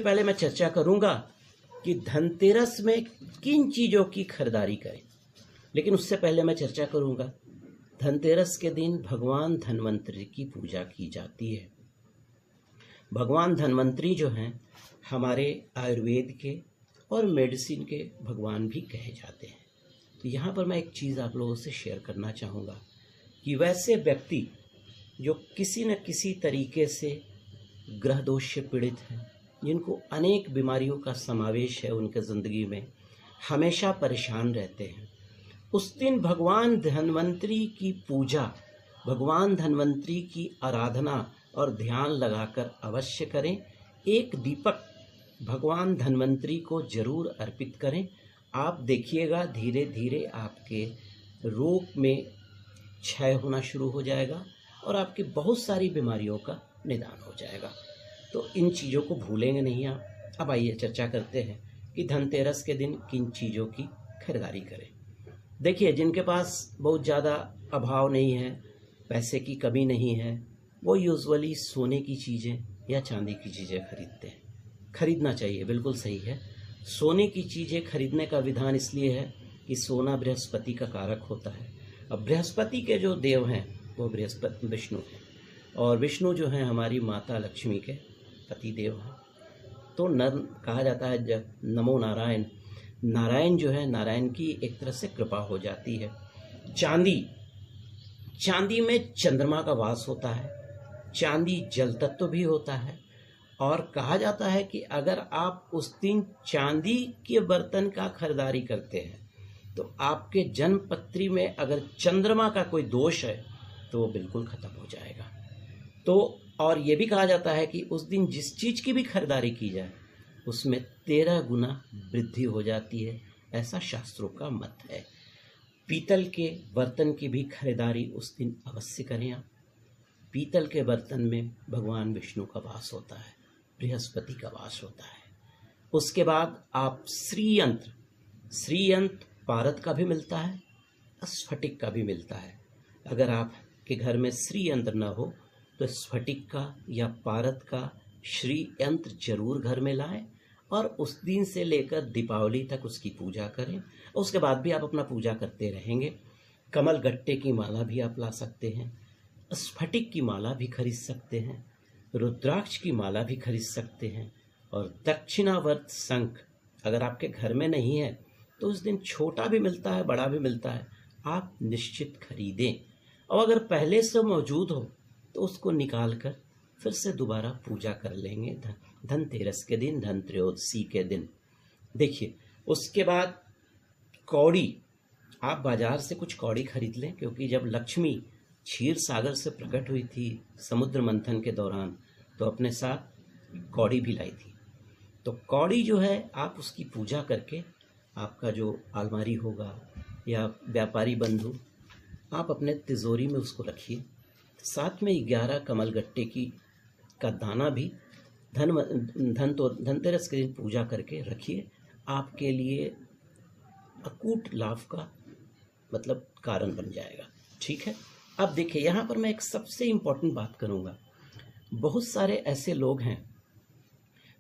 पहले मैं चर्चा करूंगा कि धनतेरस में किन चीज़ों की खरीदारी करें, लेकिन उससे पहले मैं चर्चा करूंगा धनतेरस के दिन भगवान धन्वंतरि की पूजा की जाती है। भगवान धन्वंतरि जो हैं हमारे आयुर्वेद के और मेडिसिन के भगवान भी कहे जाते हैं। तो यहाँ पर मैं एक चीज़ आप लोगों से शेयर करना चाहूँगा कि वैसे व्यक्ति जो किसी न किसी तरीके से ग्रह दोष से पीड़ित हैं, जिनको अनेक बीमारियों का समावेश है उनके ज़िंदगी में, हमेशा परेशान रहते हैं, उस दिन भगवान धन्वंतरि की पूजा, भगवान धन्वंतरि की आराधना और ध्यान लगाकर अवश्य करें। एक दीपक भगवान धन्वंतरि को जरूर अर्पित करें। आप देखिएगा धीरे धीरे आपके रोग में क्षय होना शुरू हो जाएगा और आपकी बहुत सारी बीमारियों का निदान हो जाएगा। तो इन चीज़ों को भूलेंगे नहीं आप। अब आइए चर्चा करते हैं कि धनतेरस के दिन किन चीज़ों की खरीदारी करें। देखिए, जिनके पास बहुत ज़्यादा अभाव नहीं है, पैसे की कमी नहीं है, वो यूजुअली सोने की चीज़ें या चांदी की चीज़ें खरीदते हैं। खरीदना चाहिए, बिल्कुल सही है। सोने की चीज़ें खरीदने का विधान इसलिए है कि सोना बृहस्पति का कारक होता है। अब बृहस्पति के जो देव हैं वो बृहस्पति विष्णु हैं, और विष्णु जो हैं हमारी माता लक्ष्मी के पति देव हैं। तो नर कहा जाता है जब नमो नारायण, नारायण जो है नारायण की एक तरह से कृपा हो जाती है। चांदी में चंद्रमा का वास होता है, चांदी जल तत्व भी होता है, और कहा जाता है कि अगर आप उस दिन चांदी के बर्तन का खरीदारी करते हैं तो आपके जन्म पत्री में अगर चंद्रमा का कोई दोष है तो वो बिल्कुल खत्म हो जाएगा। तो और ये भी कहा जाता है कि उस दिन जिस चीज़ की भी खरीदारी की जाए उसमें 13 गुना वृद्धि हो जाती है, ऐसा शास्त्रों का मत है। पीतल के बर्तन की भी खरीदारी उस दिन अवश्य करें आप। पीतल के बर्तन में भगवान विष्णु का वास होता है, बृहस्पति का वास होता है। उसके बाद आप श्रीयंत्र पारद का भी मिलता है, स्फटिक का भी मिलता है। अगर आपके घर में श्रीयंत्र न हो तो स्फटिक का या पारद का श्रीयंत्र जरूर घर में लाएं और उस दिन से लेकर दीपावली तक उसकी पूजा करें। उसके बाद भी आप अपना पूजा करते रहेंगे। कमल गट्टे की माला भी आप ला सकते हैं, स्फटिक की माला भी खरीद सकते हैं, रुद्राक्ष की माला भी खरीद सकते हैं, और दक्षिणावर्त शंख अगर आपके घर में नहीं है तो उस दिन छोटा भी मिलता है, बड़ा भी मिलता है, आप निश्चित खरीदें। और अगर पहले से मौजूद हो तो उसको निकाल कर फिर से दोबारा पूजा कर लेंगे धनतेरस के दिन, धनत्रयोदशी के दिन। देखिए, उसके बाद कौड़ी, आप बाजार से कुछ कौड़ी खरीद लें, क्योंकि जब लक्ष्मी क्षीर सागर से प्रकट हुई थी समुद्र मंथन के दौरान तो अपने साथ कौड़ी भी लाई थी। तो कौड़ी जो है आप उसकी पूजा करके, आपका जो अलमारी होगा या व्यापारी बंधु, आप अपने तिजोरी में उसको रखिए। साथ में 11 कमल गट्टे का दाना भी धनतेरस के दिन पूजा करके रखिए। आपके लिए अकूट लाभ का मतलब कारण बन जाएगा। ठीक है। अब देखिए, यहाँ पर मैं एक सबसे इम्पोर्टेंट बात करूँगा। बहुत सारे ऐसे लोग हैं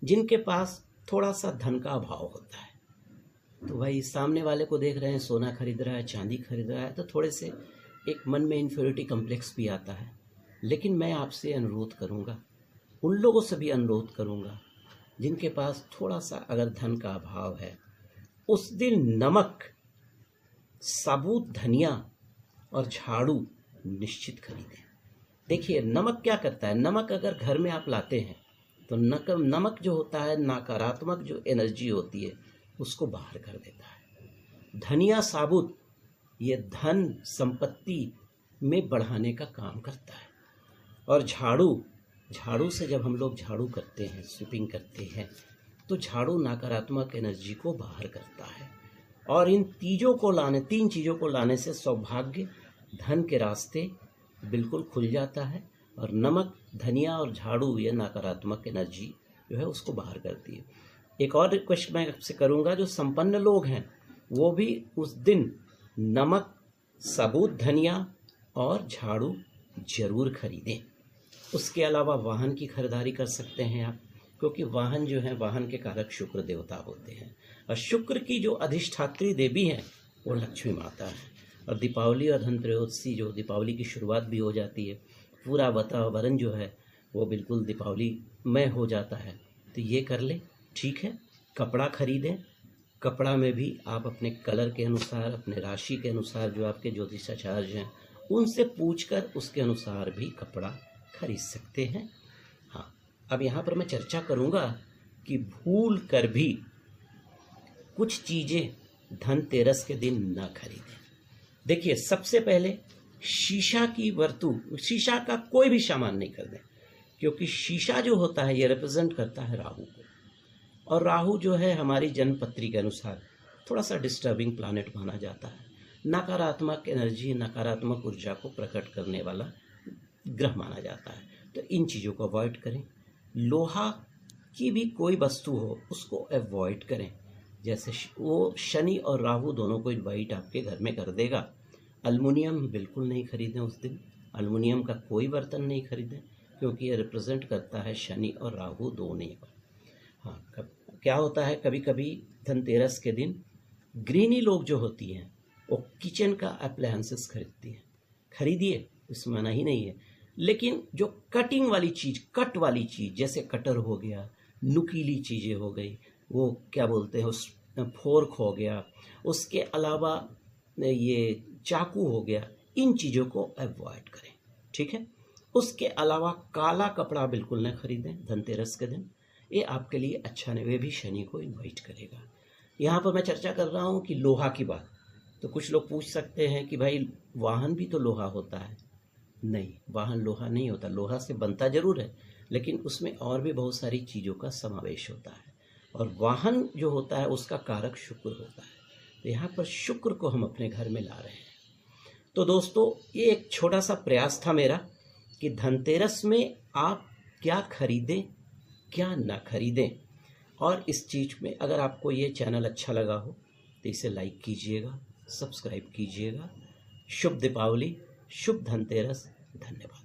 जिनके पास थोड़ा सा धन का अभाव होता है, तो भाई सामने वाले को देख रहे हैं सोना खरीद रहा है, चांदी खरीद रहा है, तो थोड़े से एक मन में इन्फीरियरिटी कम्प्लेक्स भी आता है। लेकिन मैं आपसे अनुरोध करूँगा, उन लोगों से भी अनुरोध करूँगा जिनके पास थोड़ा सा अगर धन का अभाव है, उस दिन नमक, साबुत धनिया और झाड़ू निश्चित खरीदें। देखिए, नमक क्या करता है, नमक अगर घर में आप लाते हैं तो नमक जो होता है नकारात्मक जो एनर्जी होती है उसको बाहर कर देता है। धनिया साबुत ये धन संपत्ति में बढ़ाने का काम करता है। और झाड़ू से जब हम लोग झाड़ू करते हैं, स्वीपिंग करते हैं, तो झाड़ू नकारात्मक एनर्जी को बाहर करता है। और इन तीन चीज़ों को लाने से सौभाग्य, धन के रास्ते बिल्कुल खुल जाता है। और नमक, धनिया और झाड़ू ये नकारात्मक एनर्जी जो है उसको बाहर करती है। एक और रिक्वेस्ट मैं आपसे करूँगा, जो संपन्न लोग हैं वो भी उस दिन नमक, साबुत धनिया और झाड़ू जरूर खरीदें। उसके अलावा वाहन की खरीदारी कर सकते हैं आप। क्योंकि वाहन जो है, वाहन के कारक शुक्र देवता होते हैं, और शुक्र की जो अधिष्ठात्री देवी है वो लक्ष्मी माता है। और दीपावली और धनत्रयोदशी, जो दीपावली की शुरुआत भी हो जाती है, पूरा वातावरण जो है वो बिल्कुल दीपावली में हो जाता है। तो ये कर ले, ठीक है। कपड़ा खरीदें, कपड़ा में भी आप अपने कलर के अनुसार, अपने राशि के अनुसार, जो आपके ज्योतिषाचार्य हैं उनसे पूछकर उसके अनुसार भी कपड़ा खरीद सकते हैं। हाँ, अब यहाँ पर मैं चर्चा करूँगा कि भूल कर भी कुछ चीज़ें धनतेरस के दिन न खरीदें। देखिए, सबसे पहले शीशा की शीशा का कोई भी सामान नहीं खरीदें, क्योंकि शीशा जो होता है ये रिप्रेजेंट करता है राहु को, और राहु जो है हमारी जन्मपत्री के अनुसार थोड़ा सा डिस्टर्बिंग प्लैनेट माना जाता है, नकारात्मक एनर्जी, नकारात्मक ऊर्जा को प्रकट करने वाला ग्रह माना जाता है। तो इन चीज़ों को अवॉइड करें। लोहा की भी कोई वस्तु हो उसको अवॉइड करें, जैसे वो शनि और राहु दोनों को इन्वाइट आपके घर में कर देगा। अल्मुनियम बिल्कुल नहीं खरीदें उस दिन, अल्मुनियम का कोई बर्तन नहीं खरीदें, क्योंकि ये रिप्रेजेंट करता है शनि और राहु दोनों को। हाँ, क्या होता है, कभी कभी धनतेरस के दिन गृहिणी लोग जो होती हैं वो किचन का अप्लायंसेस खरीदती हैं। खरीदिए, इसमें मना ही नहीं है, लेकिन जो कटिंग वाली चीज़, कट वाली चीज़, जैसे कटर हो गया, नुकीली चीज़ें हो गई, वो क्या बोलते हैं उस फोर्क हो गया, उसके अलावा ये चाकू हो गया, इन चीज़ों को अवॉइड करें, ठीक है। उसके अलावा काला कपड़ा बिल्कुल न खरीदें धनतेरस के दिन, ये आपके लिए अच्छा नहीं, वे भी शनि को इन्वाइट करेगा। यहाँ पर मैं चर्चा कर रहा हूँ कि लोहा की बात, तो कुछ लोग पूछ सकते हैं कि भाई वाहन भी तो लोहा होता है। नहीं, वाहन लोहा नहीं होता, लोहा से बनता जरूर है, लेकिन उसमें और भी बहुत सारी चीज़ों का समावेश होता है, और वाहन जो होता है उसका कारक शुक्र होता है। तो यहाँ पर शुक्र को हम अपने घर में ला रहे हैं। तो दोस्तों, ये एक छोटा सा प्रयास था मेरा कि धनतेरस में आप क्या खरीदें, क्या ना खरीदें। और इस चीज़ में अगर आपको ये चैनल अच्छा लगा हो तो इसे लाइक कीजिएगा, सब्सक्राइब कीजिएगा। शुभ दीपावली, शुभ धनतेरस, धन्यवाद।